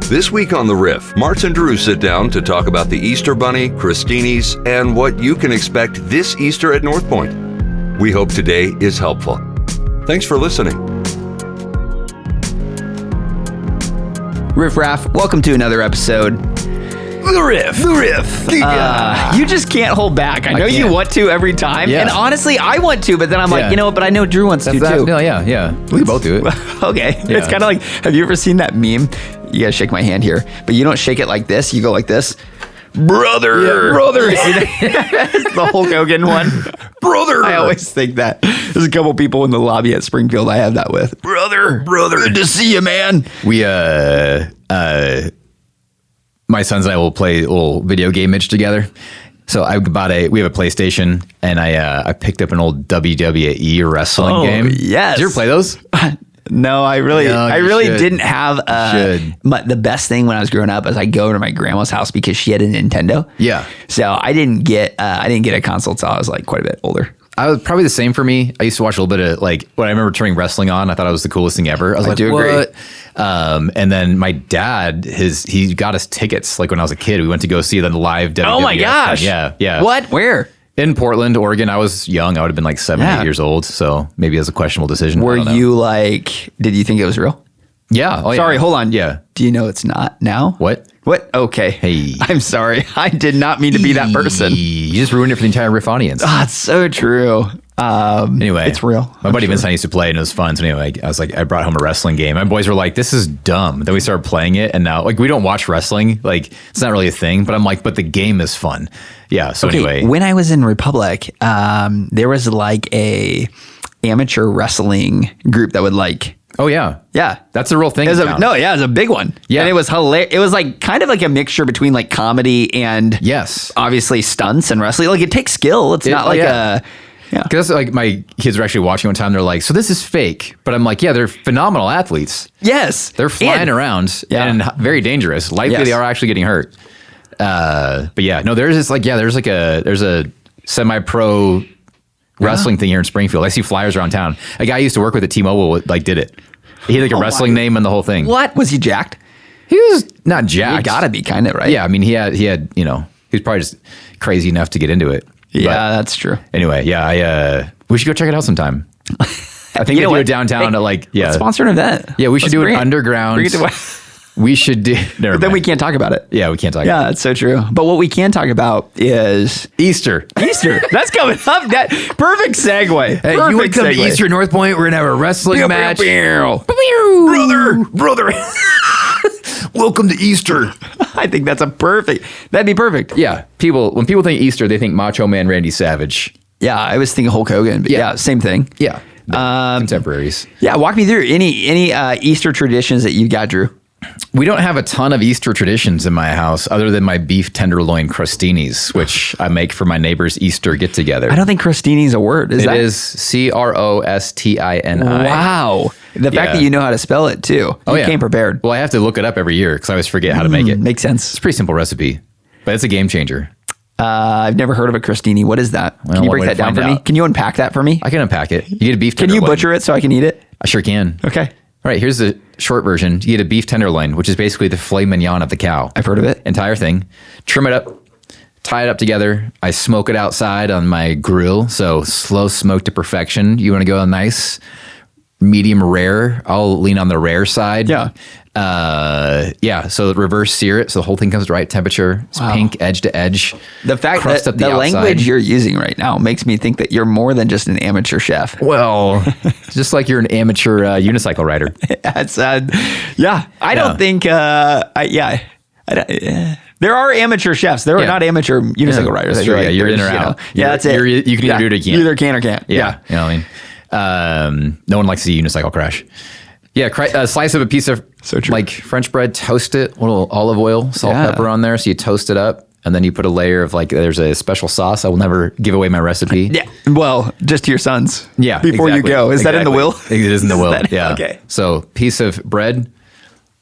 This week on The Riff, Martz and Drew sit down to talk about the Easter Bunny, crostinis, and what you can expect this Easter at North Point. We hope today is helpful. Thanks for listening. Riff Raff, welcome to another episode. The Riff. You just can't hold back. I know you want to every time. Yeah. And honestly, I want to, but then I'm like, you know what? But I know Drew wants to too. No, yeah. We can both do it. Okay. Yeah. It's kind of like, have you ever seen that meme? You gotta shake my hand here, but you don't shake it like this. You go like this. Brother. It's the Hulk Hogan one. Brother. I always think that. There's a couple people in the lobby at Springfield I have that with. Brother. Good to see you, man. We my sons and I will play a little video game itch together. So we have a PlayStation, and I picked up an old WWE wrestling game. Yes. Did you ever play those? No, I really should. didn't have the best thing when I was growing up is I go to my grandma's house because she had a Nintendo. Yeah. So I didn't get a console until I was like quite a bit older. I was probably the same for me. I used to watch a little bit of when I remember turning wrestling on. I thought it was the coolest thing ever. I was like, do what? agree. And then my dad, he got us tickets. Like when I was a kid, we went to go see the live WWE. Oh my gosh. Yeah. What? Where? In Portland, Oregon. I was young. I would have been like 8 years old. So maybe it was a questionable decision. Were you like, did you think it was real? Yeah. Oh, Sorry, yeah. hold on. Yeah. Do you know it's not now? What? Okay. Hey. I'm sorry. I did not mean to be that person. You just ruined it for the entire Riff audience. Oh, it's so true. Anyway, it's real. My buddy Vince and I used to play, and it was fun. So anyway, I was like, I brought home a wrestling game. My boys were like, "This is dumb." Then we started playing it, and now we don't watch wrestling. Like it's not really a thing. But I'm like, but the game is fun. Yeah. So anyway, when I was in Republic, there was like a amateur wrestling group that would like. Oh yeah, yeah, that's a real thing. It was a big one. Yeah, and it was hilarious. It was like kind of like a mixture between like comedy and obviously stunts and wrestling. Like it takes skill. It's not like a. Yeah. Because like my kids were actually watching one time. They're like, so this is fake. But I'm like, yeah, they're phenomenal athletes. Yes. They're flying around and very dangerous. Likely they are actually getting hurt. But yeah, no, there's a semi-pro wrestling thing here in Springfield. I see flyers around town. A guy I used to work with at T-Mobile did it. He had like a wrestling name and the whole thing. What? Was he jacked? He was not jacked. He gotta be kind of, right? Yeah, I mean, he had he was probably just crazy enough to get into it. Yeah, that's true. Anyway, we should go check it out sometime. I think they do it downtown Let's sponsor an event. Yeah, we should do it underground. We should do. But then we can't talk about it. Yeah, we can't talk. Yeah, that's so true. But what we can talk about is Easter. That's coming up. That perfect segue. Hey, you want to come to Easter North Point? We're gonna have a wrestling match. Brother. Welcome to Easter. I think that'd be perfect. Yeah. When people think Easter, they think Macho Man Randy Savage. Yeah, I was thinking Hulk Hogan, but yeah same thing. Yeah. Contemporaries. Yeah, walk me through any Easter traditions that you got, Drew. We don't have a ton of Easter traditions in my house other than my beef tenderloin crostinis, which I make for my neighbor's Easter get together. I don't think crostini is a word. It is crostini. Wow. The fact that you know how to spell it too. You came prepared. Well, I have to look it up every year because I always forget how to make it. Makes sense. It's a pretty simple recipe, but it's a game changer. I've never heard of a crostini. What is that? Can you break that down for me? Can you unpack that for me? I can unpack it. You get a beef tenderloin. Can you butcher it so I can eat it? I sure can. Okay. All right, here's the short version. You get a beef tenderloin, which is basically the filet mignon of the cow. I've heard of it. Entire thing. Trim it up, tie it up together. I smoke it outside on my grill, so slow smoke to perfection. You want to go nice, medium rare. I'll lean on the rare side. Yeah. So reverse sear it so the whole thing comes to the right temperature. It's pink edge to edge. The fact that the language you're using right now makes me think that you're more than just an amateur chef. Well, just like you're an amateur unicycle rider. That's I don't think there are amateur chefs. There are not amateur unicycle riders. That's true. Yeah, you're in or out. That's it. You can either do it or you can't. You either can or can't. Yeah. You know what I mean? No one likes to see a unicycle crash. Yeah, slice up a piece of like French bread, toast it, a little olive oil, salt, pepper on there. So you toast it up, and then you put a layer of there's a special sauce. I will never give away my recipe. Yeah. Well, just to your sons. Yeah. Before you go. Is that in the will? It is in the will. Yeah. Okay. So piece of bread,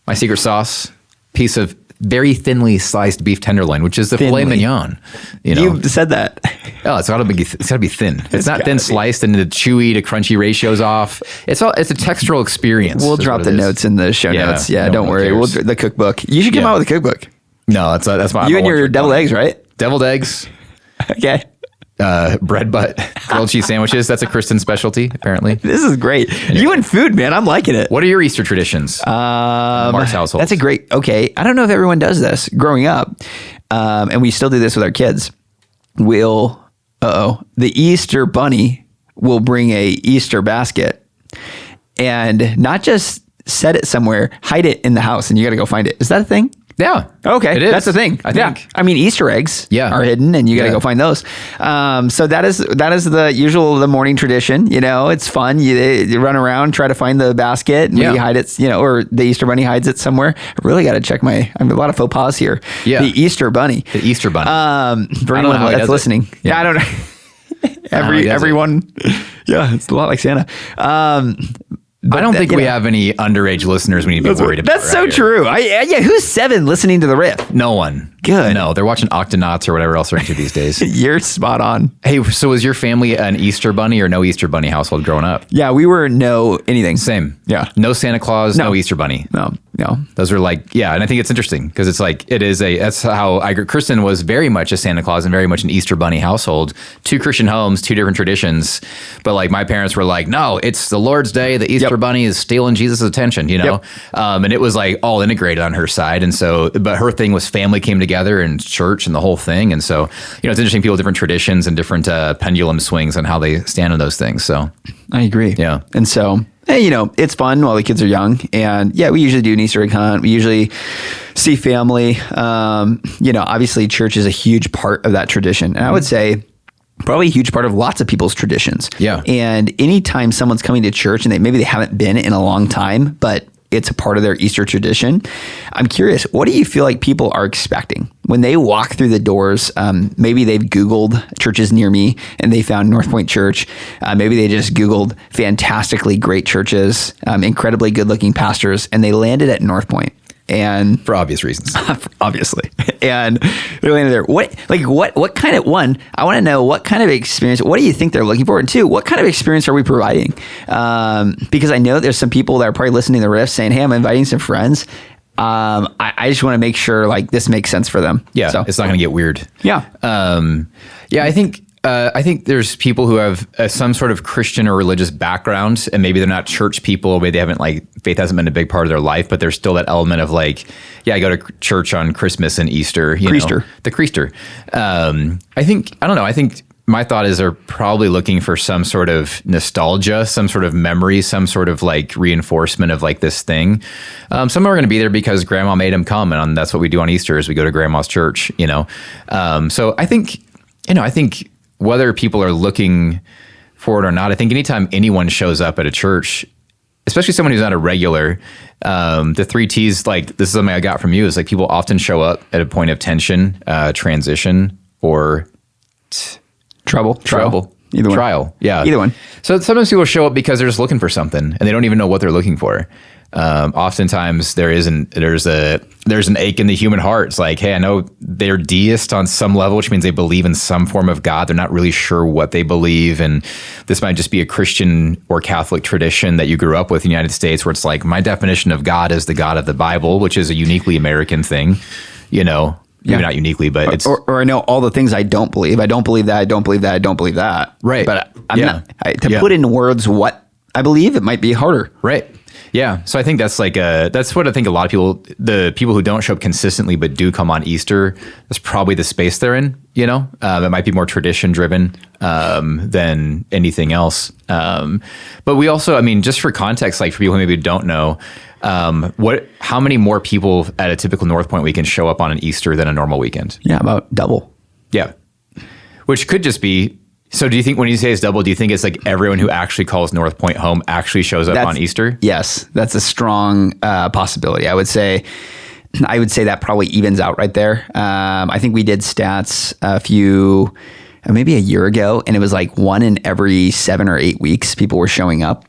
my secret sauce, piece of very thinly sliced beef tenderloin, which is the filet mignon. You said that. Oh, it's gotta be thin. It's not thin sliced and the chewy to crunchy ratios off. It's a textural experience. We'll drop the notes in the show notes. Yeah, don't worry. The cookbook. You should come out with a cookbook. No, that's my. You and your deviled eggs, right? Deviled eggs. Okay. Bread butt, grilled cheese sandwiches. That's a Kristen specialty, apparently. This is great. Anyway. You and food, man. I'm liking it. What are your Easter traditions? Mark's household. That's a great. Okay, I don't know if everyone does this growing up, and we still do this with our kids. The Easter bunny will bring a Easter basket, and not just set it somewhere, hide it in the house, and you got to go find it. Is that a thing? Yeah. Okay. It is. That's the thing. I think. Yeah. I mean, Easter eggs are hidden and you got to go find those. So that is the morning tradition. It's fun. You run around, try to find the basket and maybe hide it, or the Easter bunny hides it somewhere. I really got to check I have a lot of faux pas here. Yeah. The Easter bunny. The Easter bunny. For anyone that's listening. Yeah. I don't know. Everyone. Yeah. It's a lot like Santa. I don't think we have any underage listeners we need to be worried about. That's so true. Who's 7 listening to the Riff? No one. Good. No, they're watching Octonauts or whatever else they're into these days. You're spot on. Hey, so was your family an Easter bunny or no Easter bunny household growing up? Yeah, we were no anything. Same. Yeah. No Santa Claus, no Easter bunny. No. Those are and I think it's interesting because it's that's how Kristen was very much a Santa Claus and very much an Easter bunny household. 2 Christian homes, 2 different traditions. But my parents were like, no, it's the Lord's Day. The Easter bunny is stealing Jesus' attention, and it was all integrated on her side. And so, but her thing was family came together and church and the whole thing. And so, it's interesting, people have different traditions and different pendulum swings on how they stand on those things. So I agree. Yeah. And so, hey, it's fun while the kids are young. And we usually do an Easter egg hunt. We usually see family. Obviously church is a huge part of that tradition. And I would say probably a huge part of lots of people's traditions. Yeah. And anytime someone's coming to church and maybe they haven't been in a long time, but it's a part of their Easter tradition, I'm curious, what do you feel like people are expecting when they walk through the doors? Maybe they've Googled churches near me and they found North Point Church. Maybe they just Googled fantastically great churches, incredibly good looking pastors, and they landed at North Point. And for obvious reasons, obviously, and they're landed there. What kind of I want to know what kind of experience. What do you think they're looking for? And 2, what kind of experience are we providing? Because I know there's some people that are probably listening to the Riff saying, "Hey, I'm inviting some friends." I just want to make sure this makes sense for them. Yeah, so it's not going to get weird. Yeah, I think there's people who have some sort of Christian or religious background, and maybe they're not church people. Maybe they haven't faith hasn't been a big part of their life, but there's still that element of I go to church on Christmas and Easter. The Creaster. I think my thought is they're probably looking for some sort of nostalgia, some sort of memory, some sort of reinforcement of this thing. Some are going to be there because grandma made them come, and that's what we do on Easter is we go to grandma's church. So I think whether people are looking for it or not, I think anytime anyone shows up at a church, especially someone who's not a regular, the 3 T's, this is something I got from you, is people often show up at a point of tension, transition, or trouble. Either one. Trial. Yeah. Either one. So sometimes people show up because they're just looking for something and they don't even know what they're looking for. Oftentimes there's an ache in the human heart. It's hey, I know they're deist on some level, which means they believe in some form of God. They're not really sure what they believe. And this might just be a Christian or Catholic tradition that you grew up with in the United States, where it's my definition of God is the God of the Bible, which is a uniquely American thing, maybe not uniquely, but it's... Or I know all the things I don't believe. I don't believe that. I don't believe that. I don't believe that. Right. But to put in words what I believe, it might be harder. Right. Yeah. So I think that's that's what I think a lot of people, the people who don't show up consistently but do come on Easter, that's probably the space they're in, it might be more tradition driven than anything else. But we also, just for context, for people who maybe don't know, how many more people at a typical North Point weekend show up on an Easter than a normal weekend? Yeah, about double. Yeah. Which could just be, so do you think when you say it's double, do you think it's everyone who actually calls North Point home actually shows up on Easter? Yes, that's a strong possibility. I would say that probably evens out right there. I think we did stats maybe a year ago, and it was 1 in every 7 or 8 weeks people were showing up.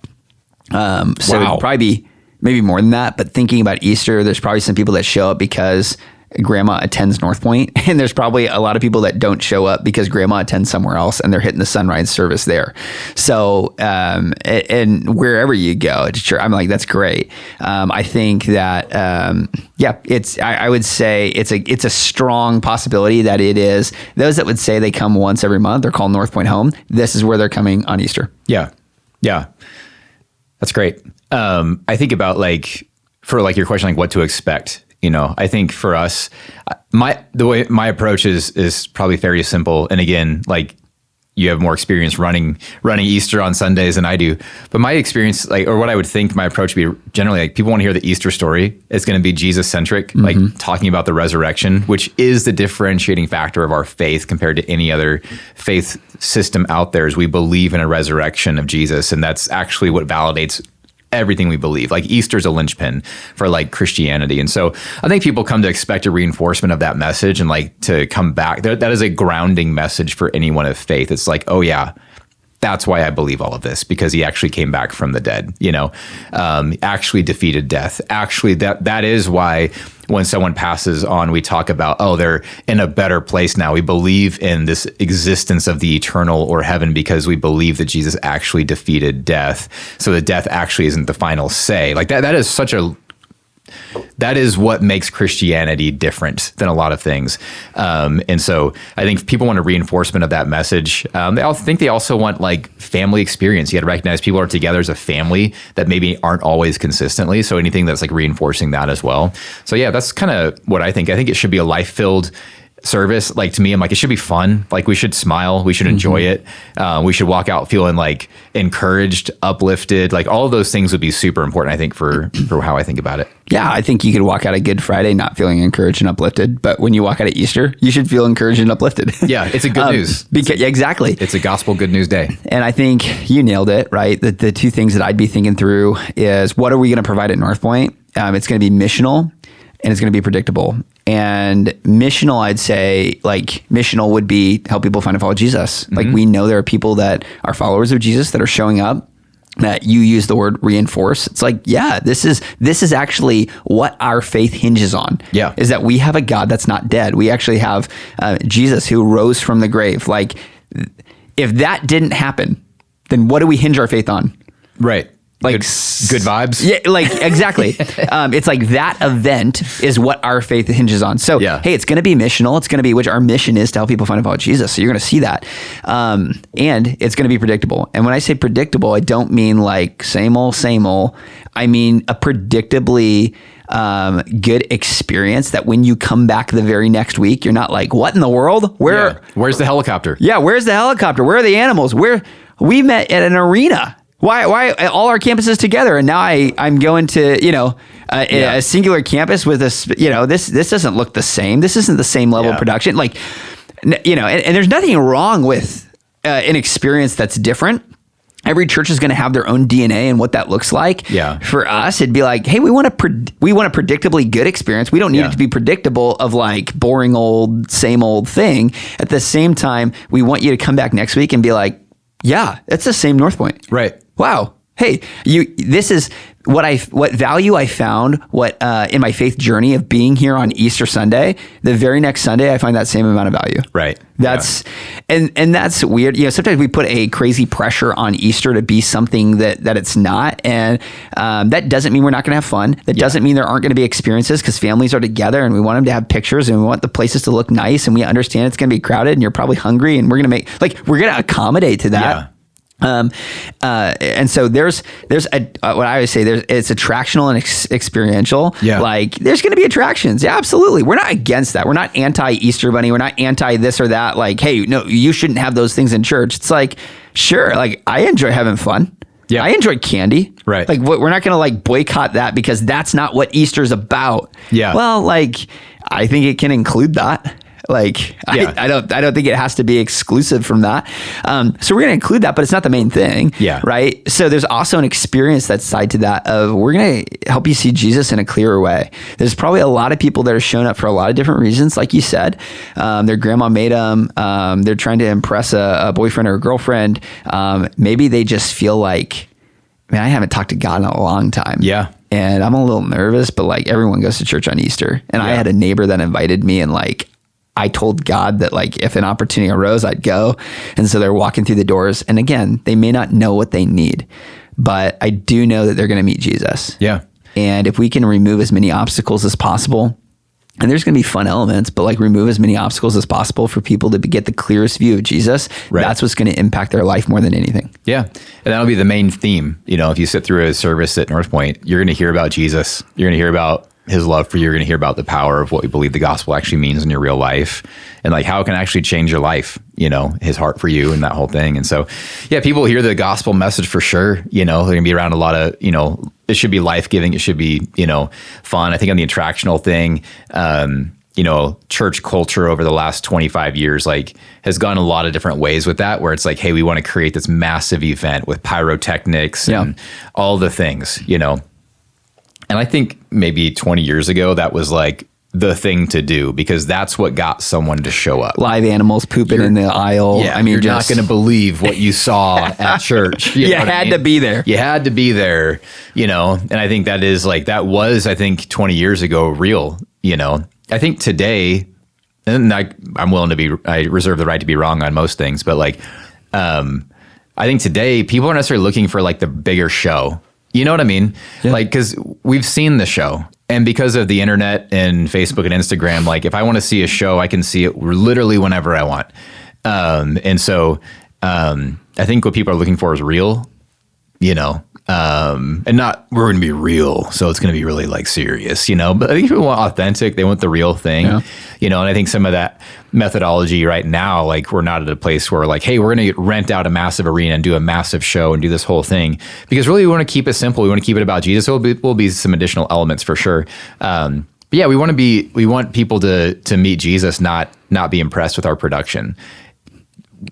So it'd probably be maybe more than that, but thinking about Easter, there's probably some people that show up because grandma attends North Point, and there's probably a lot of people that don't show up because grandma attends somewhere else and they're hitting the sunrise service there. So, and wherever you go, it's true. I'm like, that's great. I think that, I would say it's a strong possibility that it is. Those that would say they come once every month, they're called North Point home. This is where they're coming on Easter. Yeah. Yeah. That's great. I think about for your question, like what to expect. I think for us, the way my approach is probably very simple. And again, you have more experience running Easter on Sundays than I do. But my experience, or what I would think my approach would be generally, people want to hear the Easter story. It's going to be Jesus centric, talking about the resurrection, which is the differentiating factor of our faith compared to any other faith system out there. Is we believe in a resurrection of Jesus, and that's actually what validates everything we believe. Easter's a linchpin for Christianity. And so I think people come to expect a reinforcement of that message and to come back. That is a grounding message for anyone of faith. It's oh yeah, that's why I believe all of this, because he actually came back from the dead, actually defeated death. Actually, that is why when someone passes on, we talk about, they're in a better place now. We believe in this existence of the eternal or heaven because we believe that Jesus actually defeated death. So that death actually isn't the final say. That is what makes Christianity different than a lot of things. And so I think people want a reinforcement of that message. They also want family experience. You got to recognize people are together as a family that maybe aren't always consistently. So anything that's reinforcing that as well. So yeah, that's kind of what I think. I think it should be a life-filled service. To me, I'm it should be fun. We should smile. We should enjoy it. We should walk out feeling encouraged, uplifted. All of those things would be super important, I think, for how I think about it. Yeah, I think you could walk out of Good Friday not feeling encouraged and uplifted, but when you walk out of Easter, you should feel encouraged and uplifted. Yeah, it's a good news. Exactly. It's a gospel good news day. And I think you nailed it, right? The two things that I'd be thinking through is, what are we going to provide at North Point? It's going to be missional, and it's going to be predictable. And missional, I'd say, missional would be help people find and follow Jesus. We know there are people that are followers of Jesus that are showing up, that you use the word reinforce. It's this is actually what our faith hinges on. Yeah. Is that we have a God that's not dead. We actually have Jesus who rose from the grave. If that didn't happen, then what do we hinge our faith on? Right. Good vibes. Yeah, exactly. It's that event is what our faith hinges on. So, hey, it's going to be missional. It's going to be, which our mission is to help people find and follow Jesus. So you're going to see that. And it's going to be predictable. And when I say predictable, I don't mean same old. I mean a predictably good experience that when you come back the very next week, you're not what in the world? Where's the helicopter? Yeah, where's the helicopter? Where are the animals? We met at an arena. Why all our campuses together? And now I'm going to, a singular campus with this doesn't look the same. This isn't the same level of production. And there's nothing wrong with an experience that's different. Every church is going to have their own DNA and what that looks like. Yeah. For us, it'd be hey, we want a predictably good experience. We don't need it to be predictable of boring old, same old thing. At the same time, we want you to come back next week and be yeah, it's the same North Point. Right. Wow. Hey, this is what value I found in my faith journey of being here on Easter Sunday. The very next Sunday, I find that same amount of value. Right. And that's weird. Sometimes we put a crazy pressure on Easter to be something that it's not. And that doesn't mean we're not going to have fun. That doesn't mean there aren't going to be experiences, because families are together and we want them to have pictures and we want the places to look nice, and we understand it's going to be crowded and you're probably hungry, and we're going to accommodate to that. Yeah. And so there's what I always say, it's attractional and experiential. Yeah. There's going to be attractions. Yeah, absolutely. We're not against that. We're not anti Easter Bunny. We're not anti this or that. Hey, no, you shouldn't have those things in church. It's sure. I enjoy having fun. Yeah. I enjoy candy. Right. We're not going to boycott that because that's not what Easter's about. Yeah. Well, I think it can include that. I don't think it has to be exclusive from that. So we're going to include that, but it's not the main thing. Yeah. Right. So there's also an experience that's tied to that of, we're going to help you see Jesus in a clearer way. There's probably a lot of people that are showing up for a lot of different reasons. Like you said, their grandma made them. They're trying to impress a boyfriend or a girlfriend. Maybe they just feel man, I haven't talked to God in a long time. Yeah. and I'm a little nervous, but like everyone goes to church on Easter. And I had a neighbor that invited me, and like I told God that like if an opportunity arose, I'd go. And so they're walking through the doors. And again, they may not know what they need, but I do know that they're going to meet Jesus. Yeah. And if we can remove as many obstacles as possible, and there's going to be fun elements, but like remove as many obstacles as possible for people to get the clearest view of Jesus, that's what's going to impact their life more than anything. Yeah. And that'll be the main theme. You know, if you sit through a service at North Point, you're going to hear about Jesus. You're going to hear about his love for you. You're going to hear about the power of what we believe the gospel actually means in your real life, and like how it can actually change your life, you know, his heart for you and that whole thing. And so, yeah, people hear the gospel message for sure. You know, they're going to be around a lot of, you know, it should be life-giving. It should be, you know, fun. I think on the attractional thing, you know, church culture over the last 25 years, like has gone a lot of different ways with that, where it's like, hey, we want to create this massive event with pyrotechnics and all the things, you know. And I think maybe 20 years ago, that was like the thing to do, because that's what got someone to show up. Live animals pooping in the aisle. Yeah, I mean, you're not going to believe what you saw at church. You had to be there. You had to be there, you know. And I think that is like, that was, I think 20 years ago, real, you know. I think today, and I'm willing to be, I reserve the right to be wrong on most things, but like, I think today people aren't necessarily looking for like the bigger show. You know what I mean? Yeah. Like, because we've seen the show, and because of the internet and Facebook and Instagram, like if I want to see a show, I can see it literally whenever I want. And so I think what people are looking for is real, you know, and not, we're going to be real, so it's going to be really like serious, you know, but I think people want authentic. They want the real thing, you know, and I think some of that methodology right now, like we're not at a place where like, hey, we're going to rent out a massive arena and do a massive show and do this whole thing, because really we want to keep it simple. We want to keep it about Jesus. So will be some additional elements for sure. But yeah, we want people to meet Jesus, not be impressed with our production.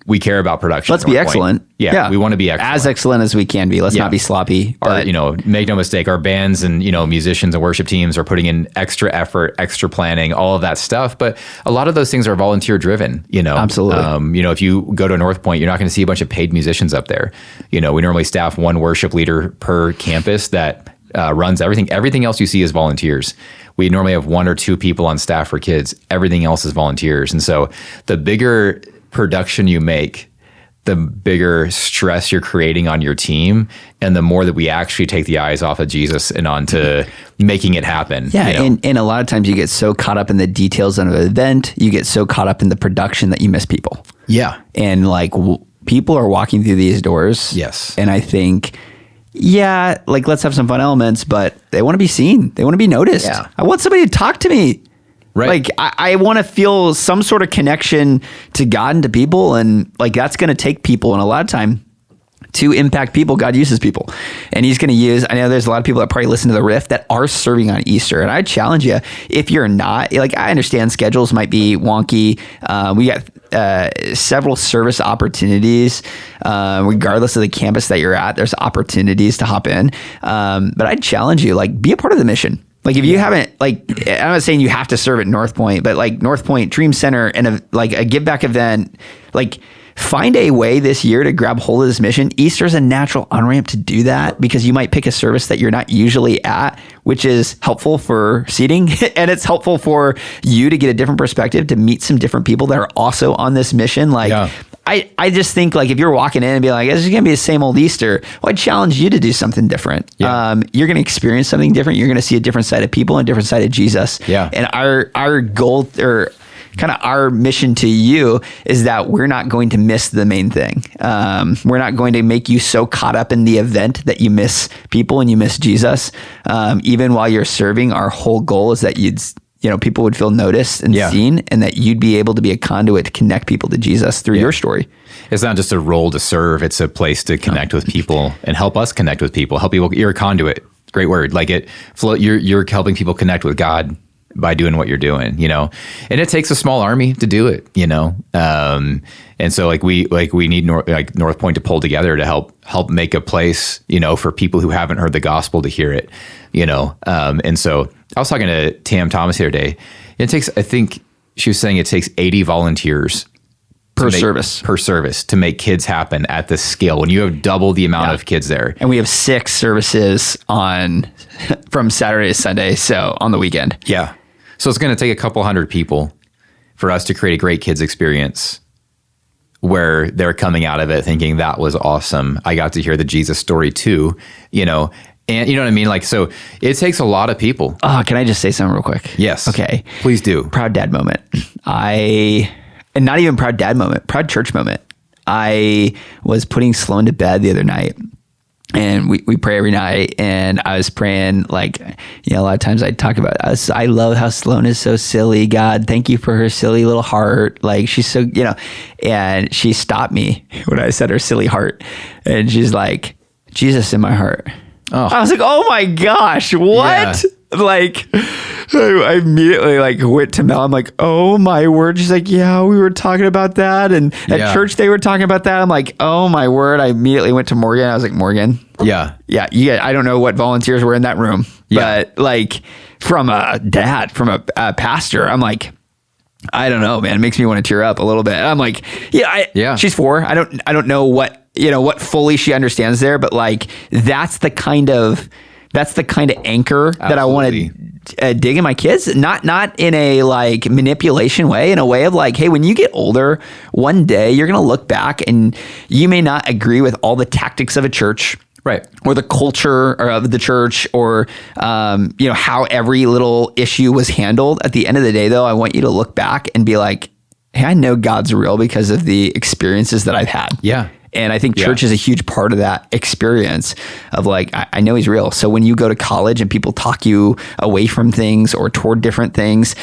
We care about production. Let's be excellent. Yeah, we want to be excellent. As excellent as we can be. Let's not be sloppy. But, you know, make no mistake, our bands and, you know, musicians and worship teams are putting in extra effort, extra planning, all of that stuff. But a lot of those things are volunteer driven, you know. Absolutely. You know, if you go to North Point, you're not going to see a bunch of paid musicians up there. You know, we normally staff one worship leader per campus that runs everything. Everything else you see is volunteers. We normally have 1 or 2 people on staff for kids. Everything else is volunteers. And so the bigger production you make, the bigger stress you're creating on your team, and the more that we actually take the eyes off of Jesus and onto making it happen. Yeah, you know? and a lot of times you get so caught up in the details of an event, you get so caught up in the production that you miss people. Yeah. And like people are walking through these doors. Yes. And I think, yeah, like let's have some fun elements, but they want to be seen. They want to be noticed. Yeah. I want somebody to talk to me. Right. Like I want to feel some sort of connection to God and to people, and like that's going to take people, and a lot of time to impact people, God uses people, and he's going to use, I know there's a lot of people that probably listen to the Riff that are serving on Easter, and I challenge you, if you're not, like I understand schedules might be wonky. We got several service opportunities, regardless of the campus that you're at, there's opportunities to hop in. But I'd challenge you, like be a part of the mission. Like if you haven't, like, I'm not saying you have to serve at North Point, but like North Point Dream Center and a give back event, like find a way this year to grab hold of this mission. Easter's a natural on-ramp to do that, because you might pick a service that you're not usually at, which is helpful for seating, and it's helpful for you to get a different perspective, to meet some different people that are also on this mission. Like I just think like if you're walking in and be like, this is going to be the same old Easter, well, I challenge you to do something different. Yeah. You're going to experience something different. You're going to see a different side of people and a different side of Jesus. Yeah. And our goal, or kind of our mission to you, is that we're not going to miss the main thing. We're not going to make you so caught up in the event that you miss people and you miss Jesus. Even while you're serving, our whole goal is that people would feel noticed and seen, and that you'd be able to be a conduit to connect people to Jesus through your story. It's not just a role to serve. It's a place to connect with people and help us connect with people, help people. You're a conduit. Great word. Like you're helping people connect with God by doing what you're doing, you know, and it takes a small army to do it, you know? And so we need North Point to pull together to help make a place, you know, for people who haven't heard the gospel to hear it, you know? And so I was talking to Tam Thomas the other day. I think she was saying it takes 80 volunteers per service to make kids happen at this scale when you have double the amount of kids there. And we have 6 services from Saturday to Sunday, so on the weekend. Yeah. So it's going to take a couple hundred people for us to create a great kids experience where they're coming out of it thinking that was awesome. I got to hear the Jesus story too, you know, and you know what I mean? Like, so it takes a lot of people. Oh, can I just say something real quick? Yes. Okay. Please do. Proud dad moment. And not even proud dad moment, proud church moment. I was putting Sloan to bed the other night. And we pray every night, and I was praying, like, you know, a lot of times I talk about, I love how Sloan is so silly. God, thank you for her silly little heart. Like, she's so, you know, and she stopped me when I said her silly heart. And she's like, Jesus in my heart. Oh. I was like, oh my gosh, what? Yeah. Like, I immediately like went to Mel. I'm like, oh my word. She's like, yeah, we were talking about that. And at church, they were talking about that. I'm like, oh my word. I immediately went to Morgan. I was like, Morgan. Yeah. Yeah. I don't know what volunteers were in that room, but like from a dad, from a pastor, I'm like, I don't know, man. It makes me want to tear up a little bit. I'm like, she's 4. I don't know what, you know, what fully she understands there, but like, that's the kind of anchor that I want to dig in my kids, not in a like manipulation way, in a way of like, hey, when you get older, one day you're going to look back and you may not agree with all the tactics of a church, right, or the culture of the church, or you know, how every little issue was handled. At the end of the day, though, I want you to look back and be like, hey, I know God's real because of the experiences that I've had. Yeah. And I think church is a huge part of that experience of like, I know he's real. So when you go to college and people talk you away from things or toward different things,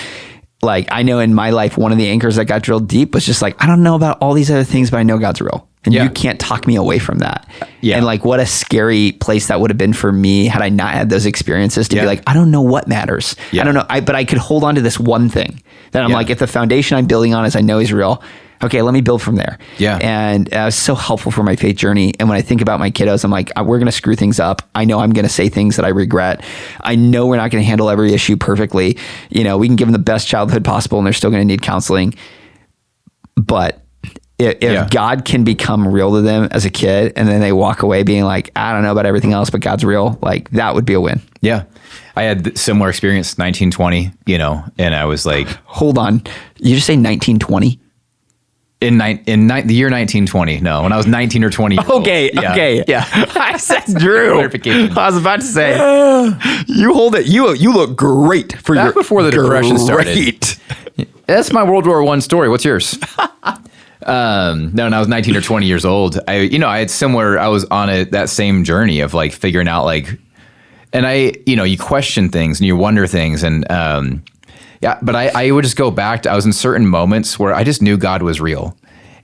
like I know in my life, one of the anchors that got drilled deep was just like, I don't know about all these other things, but I know God's real. And you can't talk me away from that. Yeah. And like, what a scary place that would have been for me had I not had those experiences to be like, I don't know what matters. I don't know. But I could hold on to this one thing that I'm like, if the foundation I'm building on is I know he's real, okay, let me build from there. Yeah. And it was so helpful for my faith journey. And when I think about my kiddos, I'm like, we're going to screw things up. I know I'm going to say things that I regret. I know we're not going to handle every issue perfectly. You know, we can give them the best childhood possible and they're still going to need counseling. But if God can become real to them as a kid and then they walk away being like, I don't know about everything else, but God's real, like that would be a win. Yeah. I had similar experience, 1920, you know, and I was like, hold on. You just say 1920? In the year 1920. No, when I was 19 or 20 years old. Okay. Yeah. I said Drew. Clarification. I was about to say, you hold it. You look great for back before the Depression started. That's my World War I story. What's yours? No, when I was 19 or 20 years old, I was on that same journey of like figuring out like, and you question things and you wonder things and, but I would just go back to, I was in certain moments where I just knew God was real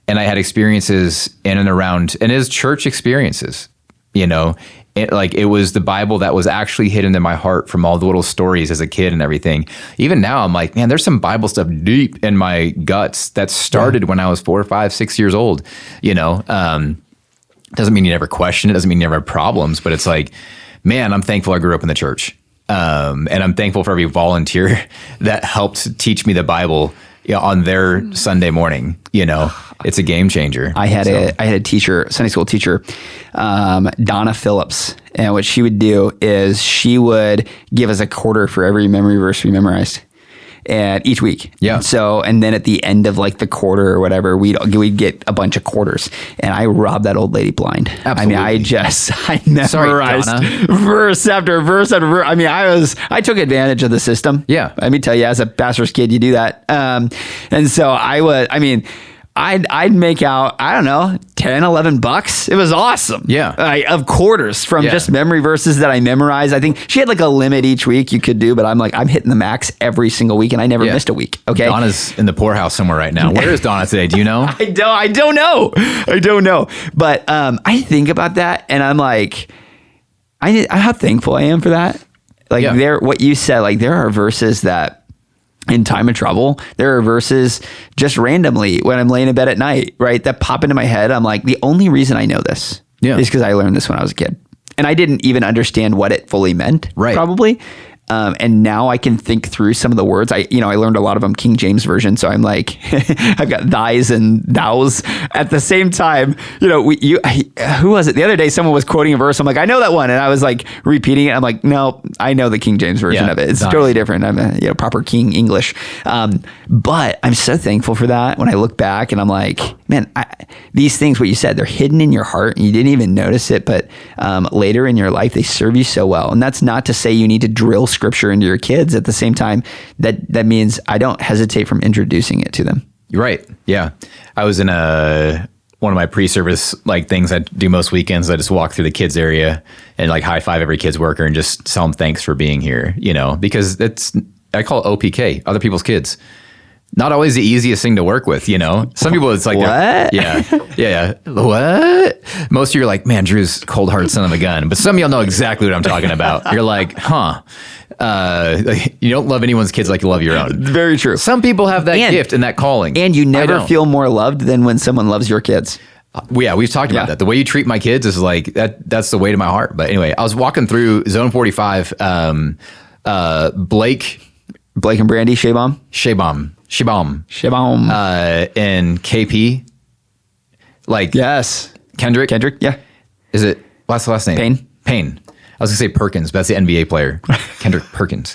and I had experiences in and around, and his church experiences, you know, it was the Bible that was actually hidden in my heart from all the little stories as a kid and everything. Even now I'm like, man, there's some Bible stuff deep in my guts that started when I was 4, 5, 6 years old, you know. Doesn't mean you never question it, doesn't mean you never have problems, but it's like, man, I'm thankful I grew up in the church. And I'm thankful for every volunteer that helped teach me the Bible, you know, on their Sunday morning. You know, it's a game changer. I had a teacher, Sunday school teacher, Donna Phillips, and what she would do is she would give us a quarter for every memory verse we memorized. And each week. Yeah. So, and then at the end of like the quarter or whatever, we'd get a bunch of quarters. And I robbed that old lady blind. Absolutely. I mean, I memorized verse after verse after verse. I mean, I took advantage of the system. Yeah. Let me tell you, as a pastor's kid, you do that. And so I'd make out, I don't know, $10, $11. It was awesome. Yeah. Of quarters from just memory verses that I memorized. I think she had like a limit each week you could do, but I'm hitting the max every single week and I never missed a week. Okay. Donna's in the pourhouse somewhere right now. Where is Donna today? Do you know? I don't know. But I think about that and I'm like, how thankful I am for that. Like what you said, like there are verses that in time of trouble, there are verses just randomly when I'm laying in bed at night, right, that pop into my head. I'm like, the only reason I know this is because I learned this when I was a kid. And I didn't even understand what it fully meant, right, probably. And now I can think through some of the words. I learned a lot of them King James version. So I'm like, I've got thys and thous at the same time. Who was it? The other day, someone was quoting a verse. I'm like, I know that one. And I was like repeating it. I'm like, no, I know the King James version of it. It's totally different. I'm a proper King English. But I'm so thankful for that when I look back and I'm like, man, these things, what you said, they're hidden in your heart and you didn't even notice it. But later in your life, they serve you so well. And that's not to say you need to drill scripture into your kids. At the same time, that means I don't hesitate from introducing it to them. You're right. Yeah. I was in one of my pre-service like things I do most weekends. I just walk through the kids area and like high five every kids worker and just tell them thanks for being here, because I call it OPK, other people's kids. Not always the easiest thing to work with, Some people, it's like, what? Yeah. What? Most of you are like, man, Drew's cold hearted son of a gun. But some of y'all know exactly what I'm talking about. You're like, you don't love anyone's kids like you love your own. Very true. Some people have that gift and that calling. And you never feel more loved than when someone loves your kids. We've talked about that. The way you treat my kids is like, that's the way to my heart. But anyway, I was walking through Zone 45, Blake and Brandy, Shabam. And KP. Like, yes. Kendrick, yeah. Is it, what's the last name? Payne. I was gonna say Perkins, but that's the NBA player. Kendrick Payne.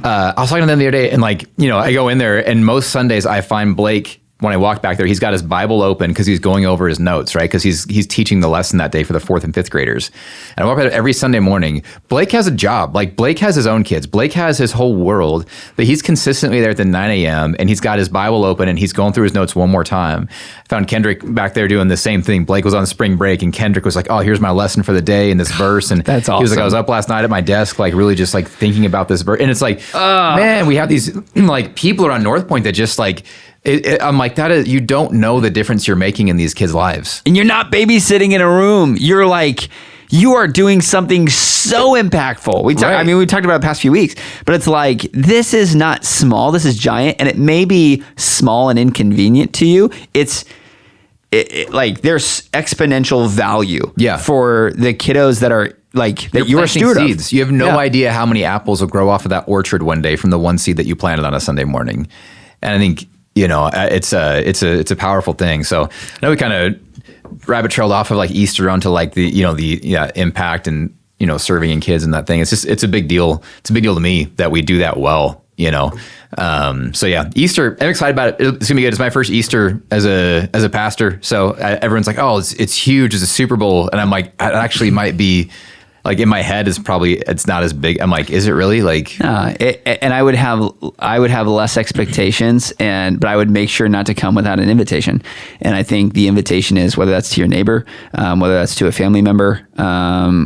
I was talking to them the other day and like, I go in there and most Sundays I find Blake, when I walk back there, he's got his Bible open because he's going over his notes, right? Because he's teaching the lesson that day for the 4th and 5th graders. And I walk by there every Sunday morning. Blake has a job. Like Blake has his own kids. Blake has his whole world, but he's consistently there at the 9 a.m. and he's got his Bible open and he's going through his notes one more time. I found Kendrick back there doing the same thing. Blake was on spring break and Kendrick was like, oh, here's my lesson for the day in this verse. And that's awesome. He was like, I was up last night at my desk, like really just like thinking about this verse. And it's like, man, we have these like people around North Point that just like, I'm like, you don't know the difference you're making in these kids' lives. And you're not babysitting in a room. You're like, you are doing something so impactful. We talked about it the past few weeks, but it's like, this is not small. This is giant. And it may be small and inconvenient to you. It's like, there's exponential value for the kiddos that are like, that you're a steward seeds. of. You have no idea how many apples will grow off of that orchard one day from the one seed that you planted on a Sunday morning. And I think, it's a powerful thing. So I know we kind of rabbit trailed off of like Easter onto like the impact and, serving in kids and that thing. It's a big deal. It's a big deal to me that we do that well, So yeah, Easter, I'm excited about it. It's gonna be good. It's my first Easter as a pastor. So everyone's like, oh, it's huge. It's a Super Bowl. And I'm like, it actually might be, like in my head it's not as big. I'm like, is it really? Like, and I would have less expectations, but I would make sure not to come without an invitation. And I think the invitation is whether that's to your neighbor, whether that's to a family member,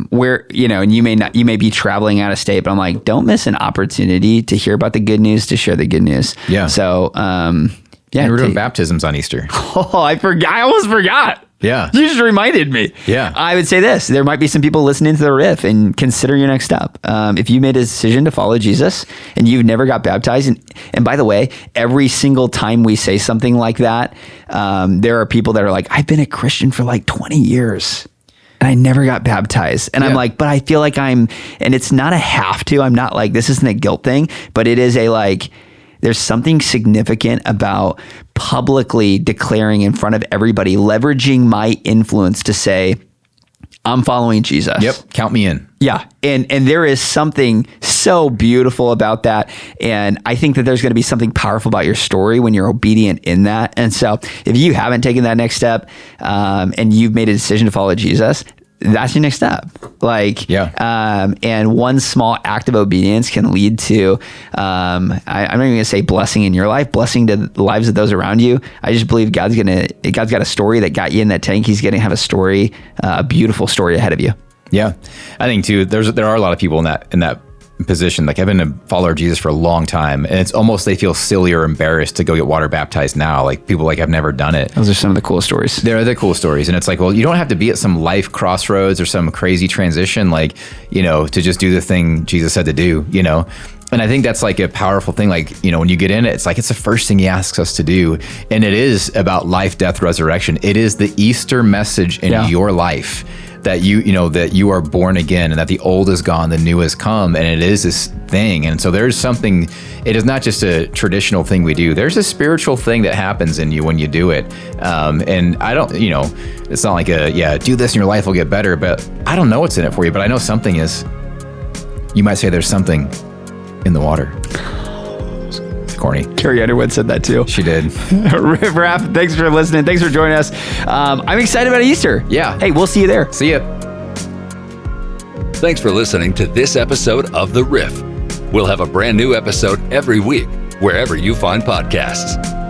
where, and you may be traveling out of state, but I'm like, don't miss an opportunity to hear about the good news, to share the good news. Yeah. So, and we're doing baptisms on Easter. Oh, I almost forgot. Yeah. You just reminded me. Yeah. I would say this. There might be some people listening to the Riff and consider your next step. If you made a decision to follow Jesus and you've never got baptized, and by the way, every single time we say something like that, there are people that are like, I've been a Christian for like 20 years. And I never got baptized. And I'm like, but I feel like and it's not a have to. I'm not like, this isn't a guilt thing, but it is a like, there's something significant about publicly declaring in front of everybody, leveraging my influence to say, I'm following Jesus. Yep. Count me in. Yeah. And there is something so beautiful about that. And I think that there's going to be something powerful about your story when you're obedient in that. And so if you haven't taken that next step, and you've made a decision to follow Jesus, that's your next step. And one small act of obedience can lead to, I'm not even going to say blessing in your life, blessing to the lives of those around you. I just believe God's got a story that got you in that tank. He's going to have a story, a beautiful story ahead of you. Yeah. I think too, there are a lot of people in that position. Like I've been a follower of Jesus for a long time, and it's almost they feel silly or embarrassed to go get water baptized now. Like people like, I've never done it. Those are some of the cool stories. They're the cool stories. And it's like, well, you don't have to be at some life crossroads or some crazy transition, like, to just do the thing Jesus said to do, And And I think that's like a powerful thing. Like, you know, when you get in it, it's like, it's the first thing he asks us to do. And it is about life, death, resurrection. It is the Easter message in your life that that you are born again, and that the old is gone, the new has come. And it is this thing. And so there's something, it is not just a traditional thing we do. There's a spiritual thing that happens in you when you do it. And I don't, it's not like do this and your life will get better, but I don't know what's in it for you, but I know something is. You might say there's something in the water. It's corny. Carrie Underwood said that too. She did. Riff Raff, thanks for listening. Thanks for joining us. I'm excited about Easter. Yeah. Hey, we'll see you there. See ya. Thanks for listening to this episode of The Riff. We'll have a brand new episode every week, wherever you find podcasts.